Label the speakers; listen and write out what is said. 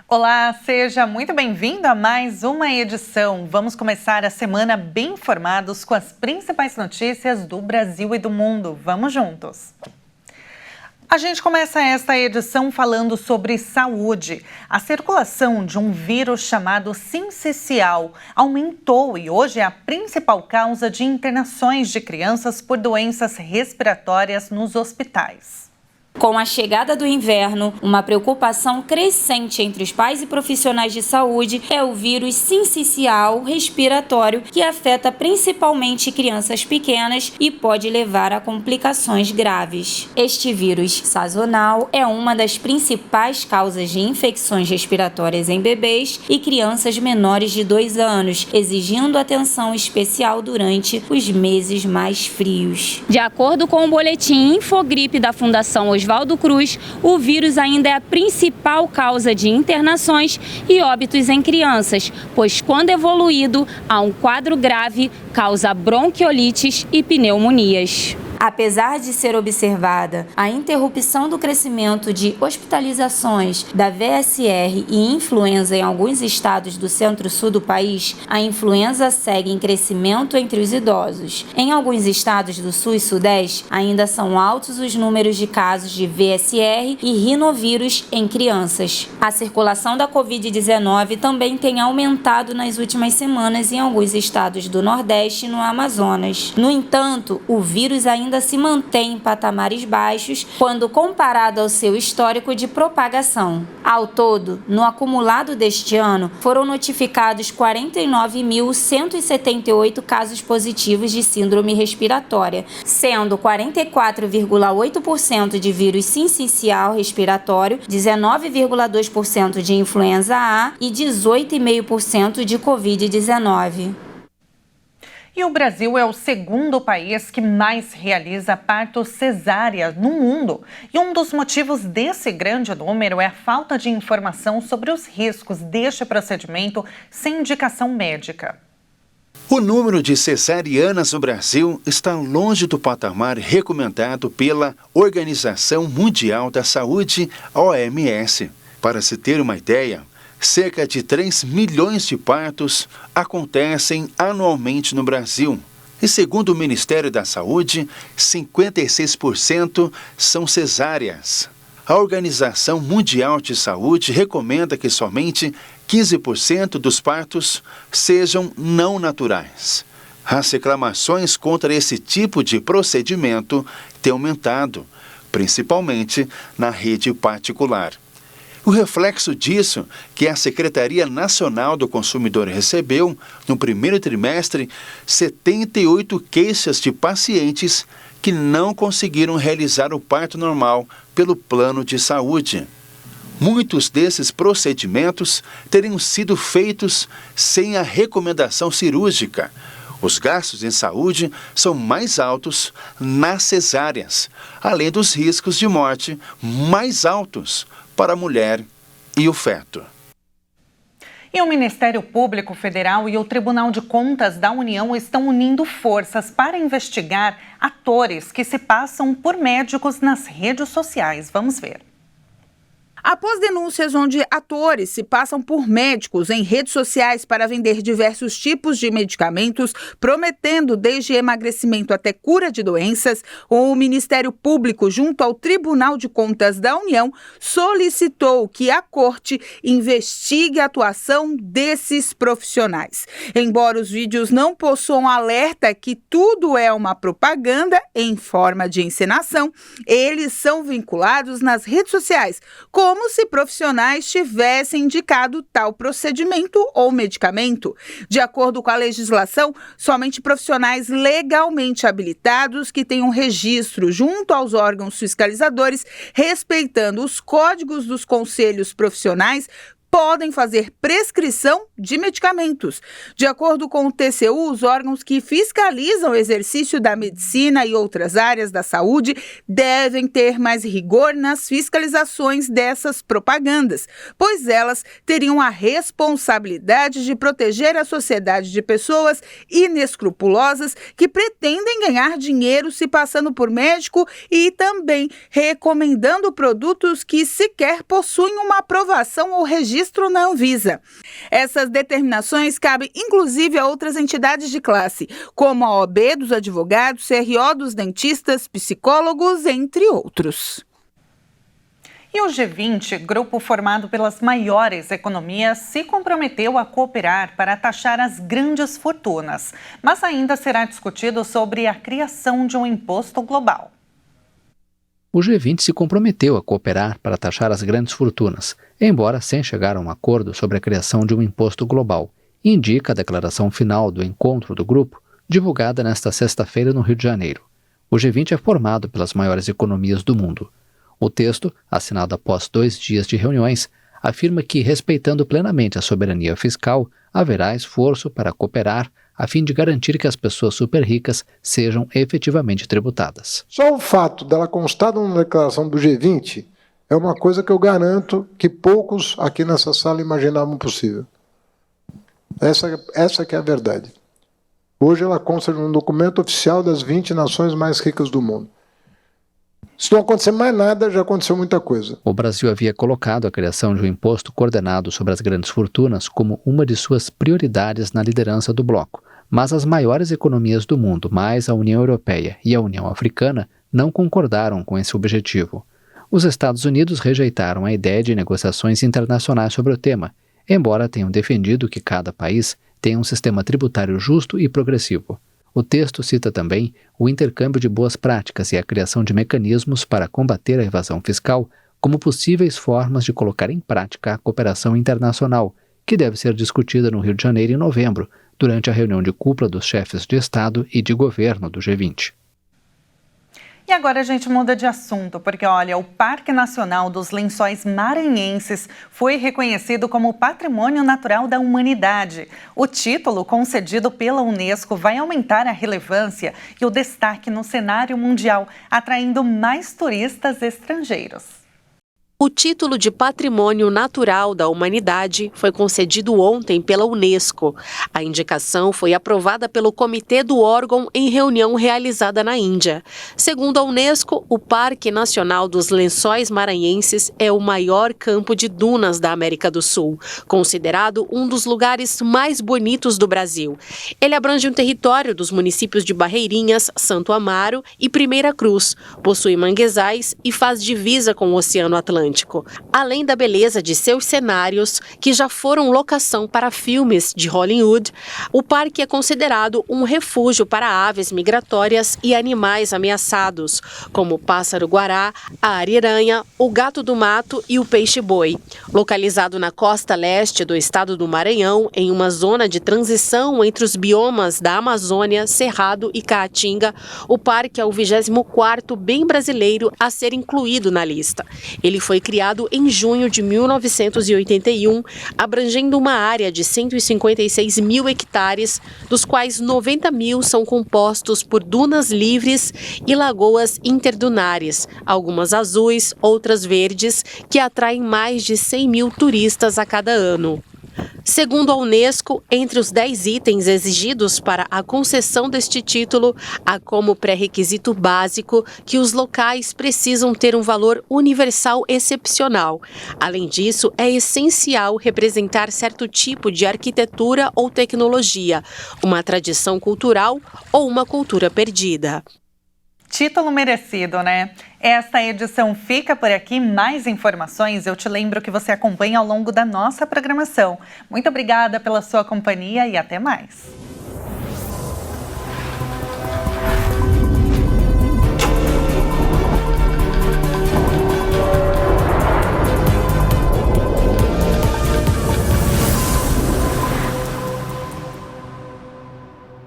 Speaker 1: Olá, seja muito bem-vindo a mais uma edição. Vamos começar a semana bem informados com as principais notícias do Brasil e do mundo. Vamos juntos! A gente começa esta edição falando sobre saúde. A circulação de um vírus chamado sincicial aumentou e hoje é a principal causa de internações de crianças por doenças respiratórias nos hospitais.
Speaker 2: Com a chegada do inverno, uma preocupação crescente entre os pais e profissionais de saúde é o vírus sincicial respiratório, que afeta principalmente crianças pequenas e pode levar a complicações graves. Este vírus sazonal é uma das principais causas de infecções respiratórias em bebês e crianças menores de 2 anos, exigindo atenção especial durante os meses mais frios. De acordo com o boletim Infogripe da Fundação Oswaldo Cruz, o vírus ainda é a principal causa de internações e óbitos em crianças, pois quando evoluído a um quadro grave, causa bronquiolites e pneumonias. Apesar de ser observada a interrupção do crescimento de hospitalizações da VSR e influenza em alguns estados do centro-sul do país, a influenza segue em crescimento entre os idosos. Em alguns estados do sul e sudeste, ainda são altos os números de casos de VSR e rinovírus em crianças. A circulação da Covid-19 também tem aumentado nas últimas semanas em alguns estados do Nordeste e no Amazonas. No entanto, o vírus ainda se mantém em patamares baixos quando comparado ao seu histórico de propagação. Ao todo, no acumulado deste ano, foram notificados 49.178 casos positivos de síndrome respiratória, sendo 44,8% de vírus sincicial respiratório, 19,2% de influenza A e 18,5% de Covid-19.
Speaker 1: E o Brasil é o segundo país que mais realiza partos cesáreas no mundo. E um dos motivos desse grande número é a falta de informação sobre os riscos deste procedimento sem indicação médica.
Speaker 3: O número de cesarianas no Brasil está longe do patamar recomendado pela Organização Mundial da Saúde, OMS. Para se ter uma ideia, cerca de 3 milhões de partos acontecem anualmente no Brasil. E segundo o Ministério da Saúde, 56% são cesáreas. A Organização Mundial de Saúde recomenda que somente 15% dos partos sejam não naturais. As reclamações contra esse tipo de procedimento têm aumentado, principalmente na rede particular. O reflexo disso que a Secretaria Nacional do Consumidor recebeu, no primeiro trimestre, 78 queixas de pacientes que não conseguiram realizar o parto normal pelo plano de saúde. Muitos desses procedimentos teriam sido feitos sem a recomendação cirúrgica. Os gastos em saúde são mais altos nas cesáreas, além dos riscos de morte mais altos para a mulher e o feto.
Speaker 1: E o Ministério Público Federal e o Tribunal de Contas da União estão unindo forças para investigar atores que se passam por médicos nas redes sociais. Vamos ver.
Speaker 4: Após denúncias onde atores se passam por médicos em redes sociais para vender diversos tipos de medicamentos, prometendo desde emagrecimento até cura de doenças, o Ministério Público, junto ao Tribunal de Contas da União, solicitou que a Corte investigue a atuação desses profissionais. Embora os vídeos não possuam alerta que tudo é uma propaganda em forma de encenação, eles são vinculados nas redes sociais, como se profissionais tivessem indicado tal procedimento ou medicamento. De acordo com a legislação, somente profissionais legalmente habilitados que tenham registro junto aos órgãos fiscalizadores, respeitando os códigos dos conselhos profissionais, podem fazer prescrição de medicamentos. De acordo com o TCU, os órgãos que fiscalizam o exercício da medicina e outras áreas da saúde devem ter mais rigor nas fiscalizações dessas propagandas, pois elas teriam a responsabilidade de proteger a sociedade de pessoas inescrupulosas que pretendem ganhar dinheiro se passando por médico e também recomendando produtos que sequer possuem uma aprovação ou registro na Anvisa. Essas determinações cabem inclusive a outras entidades de classe, como a OAB dos advogados, CRO dos dentistas, psicólogos, entre outros.
Speaker 1: E o G20, grupo formado pelas maiores economias, se comprometeu a cooperar para taxar as grandes fortunas. Mas ainda será discutido sobre a criação de um imposto global.
Speaker 5: O G20 se comprometeu a cooperar para taxar as grandes fortunas, embora sem chegar a um acordo sobre a criação de um imposto global, indica a declaração final do encontro do grupo, divulgada nesta sexta-feira no Rio de Janeiro. O G20 é formado pelas maiores economias do mundo. O texto, assinado após 2 dias de reuniões, afirma que, respeitando plenamente a soberania fiscal, haverá esforço para cooperar a fim de garantir que as pessoas super ricas sejam efetivamente tributadas.
Speaker 6: Só o fato dela constar numa declaração do G20 é uma coisa que eu garanto que poucos aqui nessa sala imaginavam possível. Essa que é a verdade. Hoje ela consta num documento oficial das 20 nações mais ricas do mundo. Se não acontecer mais nada, já aconteceu muita coisa.
Speaker 5: O Brasil havia colocado a criação de um imposto coordenado sobre as grandes fortunas como uma de suas prioridades na liderança do bloco. Mas as maiores economias do mundo, mais a União Europeia e a União Africana, não concordaram com esse objetivo. Os Estados Unidos rejeitaram a ideia de negociações internacionais sobre o tema, embora tenham defendido que cada país tenha um sistema tributário justo e progressivo. O texto cita também o intercâmbio de boas práticas e a criação de mecanismos para combater a evasão fiscal como possíveis formas de colocar em prática a cooperação internacional, que deve ser discutida no Rio de Janeiro em novembro, durante a reunião de cúpula dos chefes de Estado e de governo do G20.
Speaker 1: E agora a gente muda de assunto, porque olha, o Parque Nacional dos Lençóis Maranhenses foi reconhecido como Patrimônio Natural da Humanidade. O título, concedido pela Unesco, vai aumentar a relevância e o destaque no cenário mundial, atraindo mais turistas estrangeiros.
Speaker 7: O título de Patrimônio Natural da Humanidade foi concedido ontem pela Unesco. A indicação foi aprovada pelo comitê do órgão em reunião realizada na Índia. Segundo a Unesco, o Parque Nacional dos Lençóis Maranhenses é o maior campo de dunas da América do Sul, considerado um dos lugares mais bonitos do Brasil. Ele abrange um território dos municípios de Barreirinhas, Santo Amaro e Primeira Cruz, possui manguezais e faz divisa com o Oceano Atlântico. Além da beleza de seus cenários, que já foram locação para filmes de Hollywood, o parque é considerado um refúgio para aves migratórias e animais ameaçados, como o pássaro-guará, a ariranha, o gato do mato e o peixe-boi. Localizado na costa leste do estado do Maranhão, em uma zona de transição entre os biomas da Amazônia, Cerrado e Caatinga, o parque é o 24º bem brasileiro a ser incluído na lista. Ele foi criado em junho de 1981, abrangendo uma área de 156 mil hectares, dos quais 90 mil são compostos por dunas livres e lagoas interdunares, algumas azuis, outras verdes, que atraem mais de 100 mil turistas a cada ano. Segundo a Unesco, entre os 10 itens exigidos para a concessão deste título, há como pré-requisito básico que os locais precisam ter um valor universal excepcional. Além disso, é essencial representar certo tipo de arquitetura ou tecnologia, uma tradição cultural ou uma cultura perdida.
Speaker 1: Título merecido, né? Esta edição fica por aqui. Mais informações eu te lembro que você acompanha ao longo da nossa programação. Muito obrigada pela sua companhia e até mais.